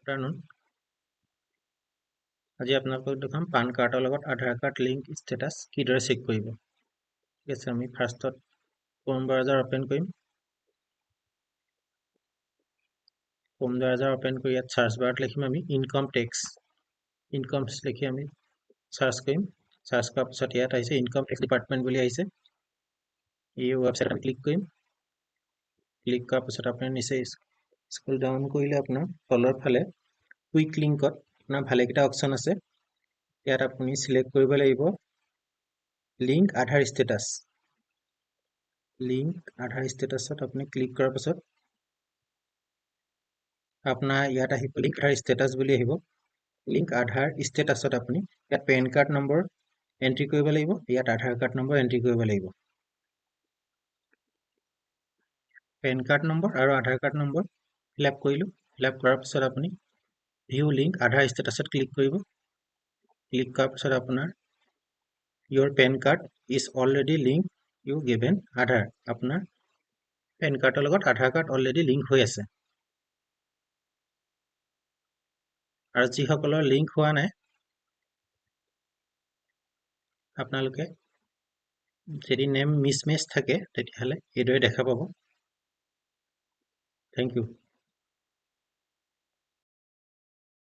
Afternoon আজি আপোনালোকক দেখাম পান কাৰ্ডৰ লগত আধাৰ কাৰ্ড লিংক ষ্টেটাছ কিদৰে চেক কৰিব। ঠিক আছে, আমি ফাৰ্ষ্টত ক্ৰ'ম ব্ৰাউজাৰ অপেন কৰিম। ক্ৰ'ম ব্ৰাউজাৰ অপেন কৰি ইয়াত চাৰ্চ বাৰত লিখিম আমি ইনকম টেক্স লিখি আমি চাৰ্চ কৰিম। চাৰ্চ কৰাৰ পিছত ইয়াত আহিছে ইনকম টেক্স ডিপাৰ্টমেণ্ট বুলি আহিছে। এই ৱেবছাইটত ক্লিক কৰিম। ক্লিক কৰাৰ পিছত আপোনাৰ নিচেই স্ক্ৰল ডাউন কৰিলে আপোনাৰ তলৰ ফালে কুইক লিংকত আপোনাৰ ভালেকেইটা অপশ্যন আছে। ইয়াত আপুনি সিলেক্ট কৰিব লাগিব লিংক আধাৰ ষ্টেটাছ। লিংক আধাৰ ষ্টেটাছত আপুনি ক্লিক কৰাৰ পিছত আপোনাৰ ইয়াত আহিব লিংক আধাৰ ষ্টেটাছ বুলি আহিব। লিংক আধাৰ ষ্টেটাছত আপুনি ইয়াত পেন কাৰ্ড নম্বৰ এণ্ট্ৰি কৰিব লাগিব, ইয়াত আধাৰ কাৰ্ড নম্বৰ এণ্ট্ৰি কৰিব লাগিব। পেন কাৰ্ড নম্বৰ আৰু Aadhaar card number fill up কৰিলোঁ। ফিল আপ কৰাৰ পিছত আপুনি ভিউ লিংক আধাৰ ষ্টেটাছত ক্লিক কৰিব। ক্লিক কৰাৰ পিছত আপোনাৰ your PAN card is already link you given Aadhaar. আপোনাৰ পেন কাৰ্ডৰ লগত আধাৰ কাৰ্ড অলৰেডি লিংক হৈ আছে। আৰু যিসকলৰ লিংক হোৱা নাই আপোনালোকে যদি নেম মিছমেচ থাকে তেতিয়াহ'লে এইদৰে দেখা পাব। Thank U.